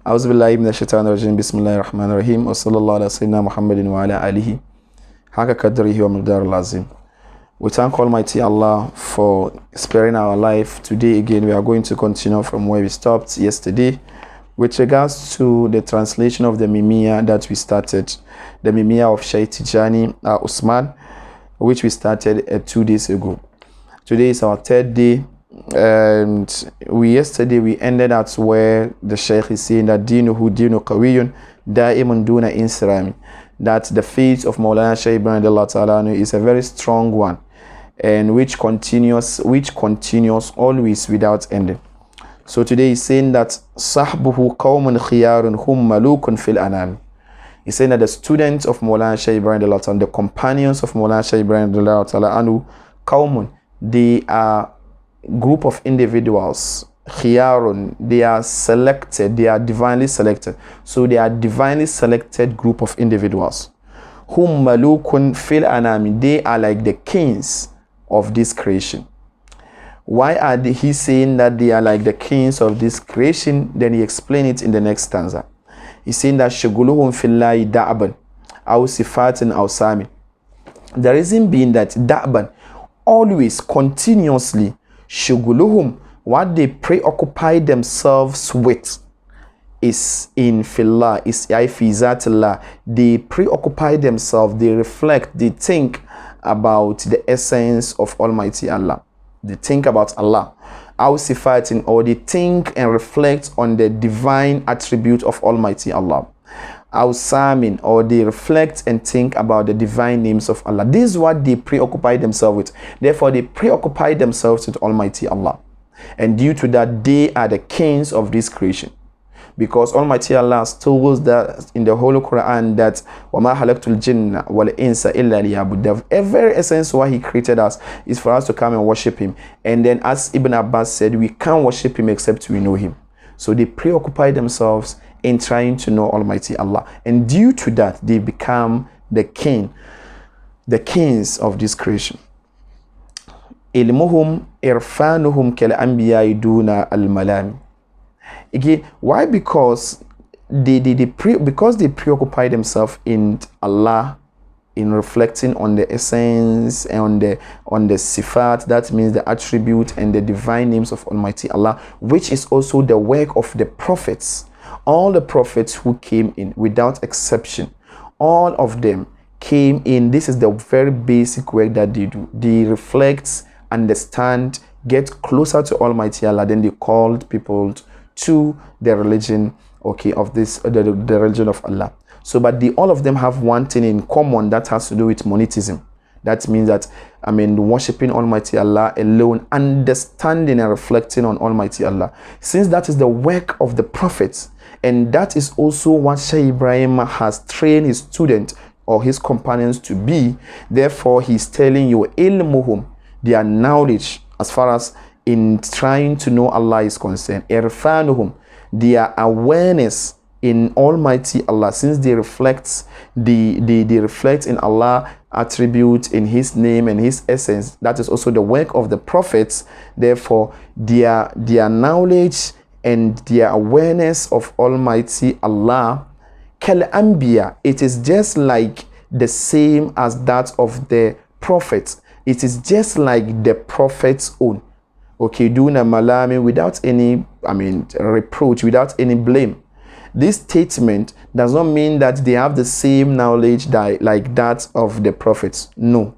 أعوذ بالله من الشيطان الرجيم بسم الله الرحمن الرحيم وصلى الله على سيدنا محمد وعلى آله حق قدره ومقدار العظيم. We thank Almighty Allah for sparing our life. Today again we are going to continue from where we stopped yesterday with regards to the translation of the Mimiya that we started, the Mimiya of Shaykh Tijani Usman, which we started 2 days ago. Today is our third day, and yesterday we ended at where the Shaykh is saying that dinuhu dinu qawiyun da'imun duna insirami, that the faith of Maulana Shaykh Ibrahim Ta'ala is a very strong one, and which continues always without ending. So today he's saying that sahbuhu qawmun khiyarun hum malukun fil anam. He's saying that the students of Maulana Shaykh Ibrahim Ta'ala, the companions of Maulana Shaykh Ibrahim Ta'ala, qawmun, they are group of individuals, khiyarun, they are selected, they are divinely selected. So they are divinely selected group of individuals. Hum malukun fil anami, they are like the kings of this creation. Why are he saying that they are like the kings of this creation? Then he explains it in the next stanza. He's saying that shuguluhum fillahi da'ban aw sifatin aw sami. The reason being that da'ban, always, continuously, shuguluhum, what they preoccupy themselves with is in fillah, is fizatillah. They preoccupy themselves, they reflect, they think about the essence of Almighty Allah. They think about Allah, our sifatin, or they think and reflect on the divine attribute of Almighty Allah. Our samin, or they reflect and think about the divine names of Allah. This is what they preoccupy themselves with. Therefore, they preoccupy themselves with Almighty Allah. And due to that, they are the kings of this creation. Because Almighty Allah told us that in the Holy Quran that وَمَا خَلَقْتُ الْجِنَّ وَالْإِنسَ إِلَّا لِيَعْبُدُونِ. The very essence why He created us is for us to come and worship Him. And then, as Ibn Abbas said, we can't worship Him except we know Him. So they preoccupy themselves in trying to know Almighty Allah. And due to that, they become the kings of this creation. إِلْمُهُمْ إِرْفَانُهُمْ كَالْأَنْبِيَاءِ دُونَ الْمَلَامِ. Again, why? Because they preoccupy themselves in Allah, in reflecting on the essence and on the sifat, that means the attribute and the divine names of Almighty Allah, which is also the work of the prophets. All the prophets who came in, without exception, all of them came in. This is the very basic work that they do. They reflect, understand, get closer to Almighty Allah. Then they called people to the religion, of this, the religion of Allah. So, but all of them have one thing in common that has to do with monotheism. That means that, worshiping Almighty Allah alone, understanding and reflecting on Almighty Allah. Since that is the work of the prophets, and that is also what Shaykh Ibrahim has trained his student or his companions to be, therefore he's telling you, ilmuhum, their knowledge as far as in trying to know Allah is concerned, irfanuhum, their awareness in Almighty Allah, since they reflect in Allah attribute, in His name and His essence. That is also the work of the prophets. Therefore, their knowledge and their awareness of Almighty Allah, kal anbiya, it is just like the same as that of the prophets. It is just like the prophet's own. Duna malami, without any reproach, without any blame. This statement does not mean that they have the same knowledge like that of the prophets. No.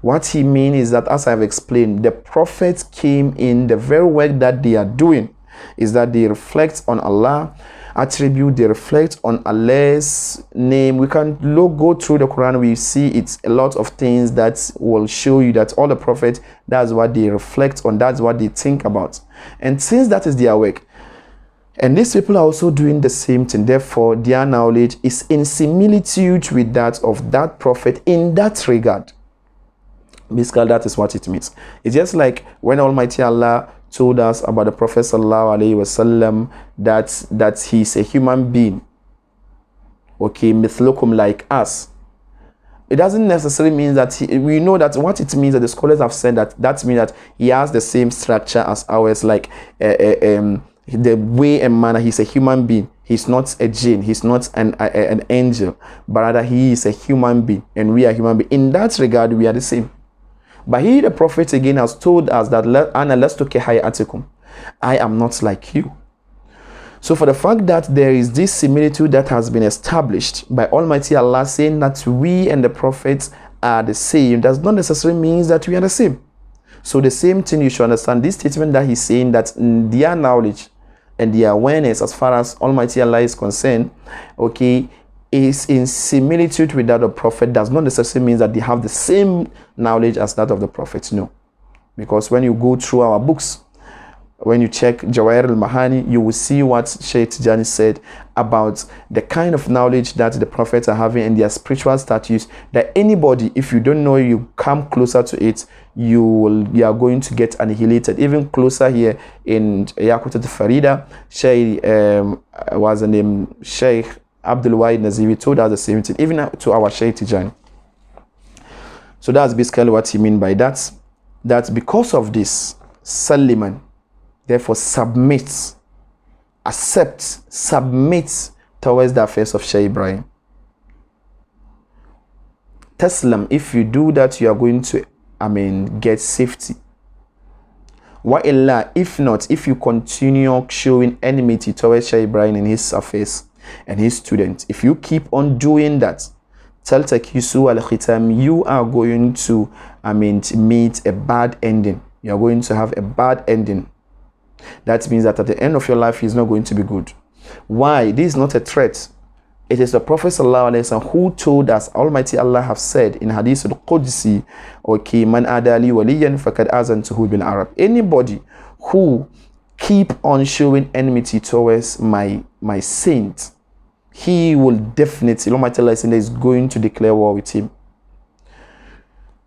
What he means is that, as I've explained, the prophets came in, the very work that they are doing is that they reflect on Allah attribute, they reflect on Allah's name. We can go through the Quran, we see it's a lot of things that will show you that all the prophets, that's what they reflect on, that's what they think about. And since that is their work, and these people are also doing the same thing, therefore their knowledge is in similitude with that of that prophet in that regard. Basically, that is what it means. It's just like when Almighty Allah told us about the Prophet sallallahu alaihi wasallam that he's a human being, mithlukum, like us. It doesn't necessarily mean that we know that what it means, that the scholars have said that means that he has the same structure as ours, like the way and manner. He's a human being. He's not a jinn. He's not an angel, but rather he is a human being, and we are human beings. In that regard, we are the same. But he, the prophet, again has told us that "Ana lastu kahayatikum," I am not like you. So for the fact that there is this similitude that has been established by Almighty Allah, saying that we and the prophets are the same, does not necessarily mean that we are the same. So the same thing, you should understand this statement that he's saying, that their knowledge and their awareness as far as Almighty Allah is concerned, okay, is in similitude with that of the prophet, does not necessarily mean that they have the same knowledge as that of the prophet. No. Because when you go through our books, when you check Jawahir al-Mahani, you will see what Shaykh Tijani said about the kind of knowledge that the prophets are having and their spiritual status, that anybody, if you don't know, you come closer to it, you are going to get annihilated. Even closer here in Yaqut al-Farida, Shaykh was the name Shaykh Abdul Wahid Nazivi told us the same thing, even to our Shaykh Tijani. So that's basically what he means by that. That because of this, Saliman, therefore submit, accept, submit towards the affairs of Shaykh Ibrahim. Taslam, if you do that, you are going to, get safety. Wa illa, if not, if you continue showing enmity towards Shaykh Ibrahim and his affairs and his students, if you keep on doing that, taltakisu al-khitam, you are going to, meet a bad ending. You are going to have a bad ending. That means that at the end of your life, it's not going to be good. Why? This is not a threat. It is the Prophet ﷺ who told us, Almighty Allah have said in Hadith al-Qudsi, okay, man adali waliyan fakad azantuhu bil Arab. Anybody who keep on showing enmity towards my saint, he will definitely, Almighty Allah is going to declare war with him.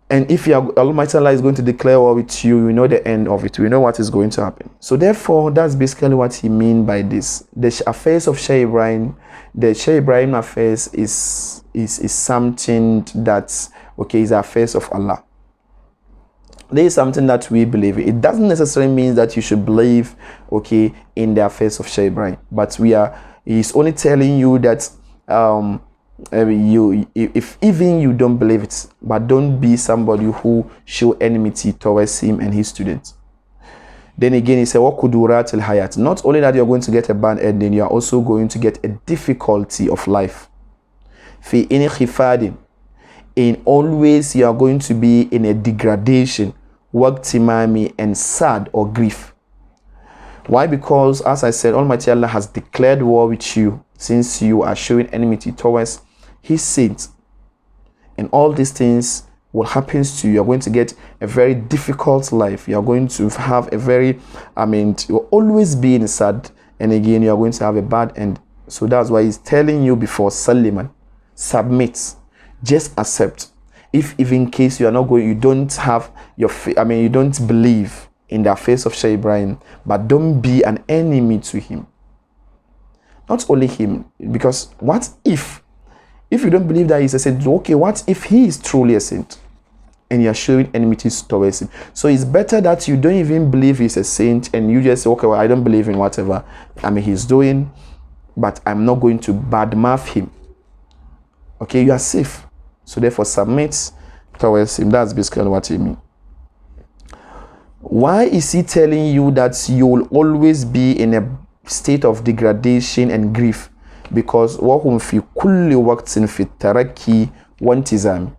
And if Almighty Allah is going to declare war with you, you know the end of it. We know what is going to happen. So therefore, that's basically what he means by this. The affairs of Shaykh Ibrahim, the Shaykh Ibrahim affairs is something that, okay, is the affairs of Allah. There is something that we believe. It doesn't necessarily mean that you should believe, okay, in the affairs of Shaykh Ibrahim. But he's only telling you that, if even you don't believe it, but don't be somebody who show enmity towards him and his students. Then again, he said, "Wakudurat al-hayat." Not only that you're going to get a bad ending, you are also going to get a difficulty of life. Fi in khifadin, in always you are going to be in a degradation, waqtimami, and sad or grief. Why? Because, as I said, Almighty Allah has declared war with you since you are showing enmity towards his saints. And all these things will happen to you. You're going to get a very difficult life. You're going to have a very, you'll always be in sad. And again, you're going to have a bad end. So that's why he's telling you before, Saliman, submit, just accept. If even in case you are not going, you don't have your, you don't believe in the face of Shaykh Ibrahim, but don't be an enemy to him. Not only him, because what if you don't believe that he's a saint, okay, what if he is truly a saint and you are showing enmity towards him? So it's better that you don't even believe he's a saint and you just say, okay, well, I don't believe in whatever he's doing, but I'm not going to badmouth him. Okay, you are safe. So therefore submit towards him. That's basically what he means. Why is he telling you that you will always be in a state of degradation and grief? Because وَهُمْ فِي كُلِّ وَقْتٍ فِي التَّرَكِّ وَانْتِزَامِ.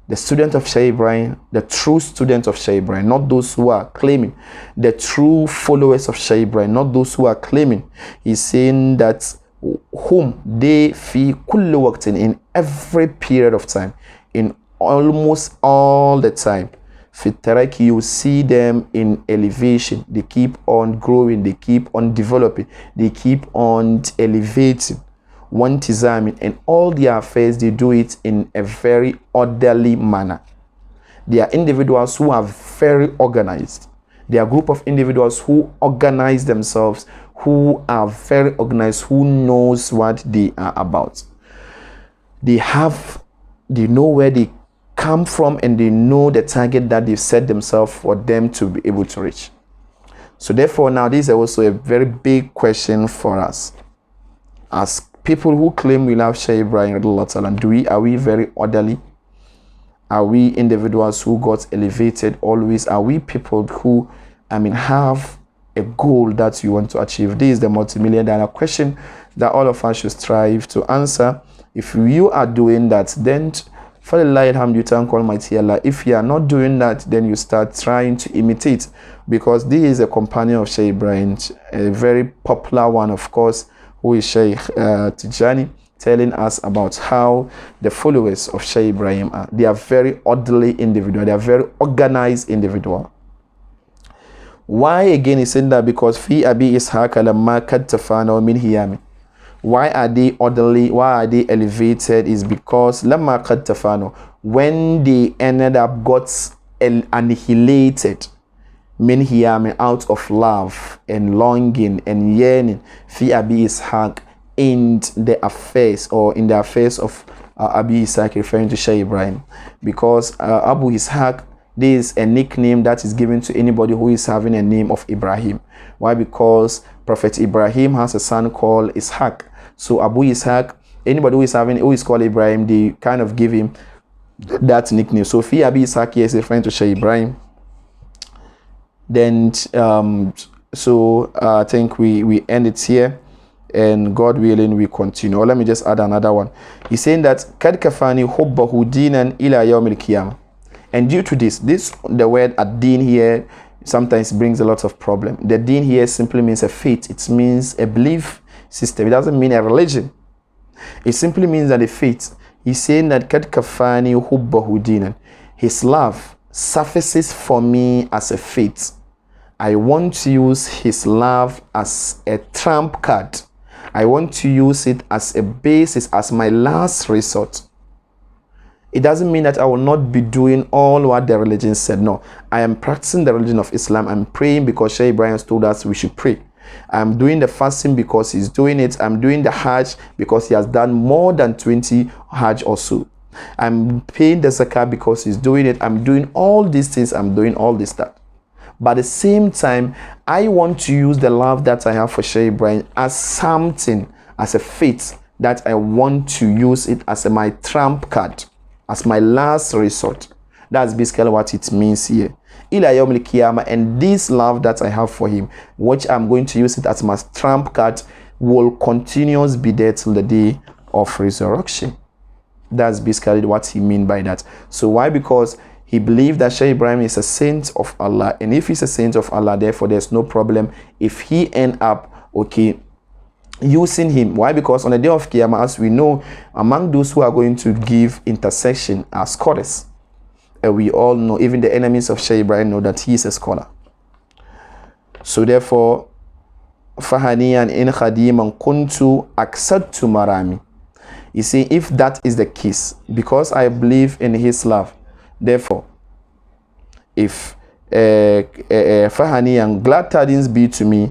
The student of Shaykh Ibrahim, the true student of Shaykh Ibrahim, not those who are claiming, the true followers of Shaykh Ibrahim, not those who are claiming. He's saying that whom they fi kulli waqtin, in every period of time, in almost all the time, fit taraki, you see them in elevation. They keep on growing, they keep on developing, they keep on elevating. One tizamin, and all their affairs, they do it in a very orderly manner. They are individuals who are very organized. They are a group of individuals who organize themselves, who are very organized, who knows what they are about. They know where they come from, and they know the target that they've set themselves for them to be able to reach. So therefore, now this is also a very big question for us. as people who claim we love Shaykh Ibrahim radiallahu ta'ala, are we very orderly? Are we individuals who got elevated always? Are we people who, have a goal that you want to achieve? This is the multi-million dollar question that all of us should strive to answer. If you are doing that, then for the light hand, you thank Almighty Allah. If you are not doing that, then you start trying to imitate, because this is a companion of Shaykh Ibrahim, a very popular one, of course, who is Shaykh Tijani, telling us about how the followers of Shaykh Ibrahim are. They are very orderly individual. They are very organized individual. Why again is saying that? Because fi abi ishaq lamma kad tafana min hiyami. Why are they orderly? Why are they elevated? Is because lamma kad tafano, when they ended up got annihilated, min hiyami, out of love and longing and yearning, fi abi ishaq, in the affairs of Abi Ishaq, referring to Shaykh Ibrahim, because Abu Ishaq, this is a nickname that is given to anybody who is having a name of Ibrahim. Why? Because Prophet Ibrahim has a son called Ishaq. So Abu Ishaq, anybody who is called Ibrahim, they kind of give him that nickname. So Fi Abi Ishaq here is referring to Shaykh Ibrahim. Then I think we end it here, and God willing we continue. Or let me just add another one. He's saying that kad kafani hubbahu dinan ila yawmil qiyamah. And due to this, the word ad-din here sometimes brings a lot of problem. The din here simply means a faith. It means a belief system. It doesn't mean a religion. It simply means that a faith. He's saying that kad kafani hubbahu dinan. His love surfaces for me as a faith. I want to use his love as a trump card. I want to use it as a basis, as my last resort. It doesn't mean that I will not be doing all what the religion said. No, I am practicing the religion of Islam. I'm praying because Shaykh Ibrahim told us we should pray. I'm doing the fasting because he's doing it. I'm doing the Hajj because he has done more than 20 Hajj or so. I'm paying the Zakah because he's doing it. I'm doing all these things. I'm doing all this stuff. But at the same time, I want to use the love that I have for Shaykh Ibrahim as something, as a faith, that I want to use it as my trump card, as my last resort. That's basically what it means here. Ila yawmil qiyamah, and this love that I have for him, which I'm going to use it as my trump card, will continuously be there till the day of resurrection. That's basically what he means by that. So why? Because he believed that Shaykh Ibrahim is a saint of Allah, and if he's a saint of Allah, therefore there's no problem if he end up using him. Why? Because on the day of Qiyamah, as we know, among those who are going to give intercession are scholars, and we all know, even the enemies of Shaykh Ibrahim know that he is a scholar. So therefore, fahaniyan in khadiman kuntu aksattu marami. You see, if that is the case, because I believe in his love, therefore, if Fahani and glad tidings be to me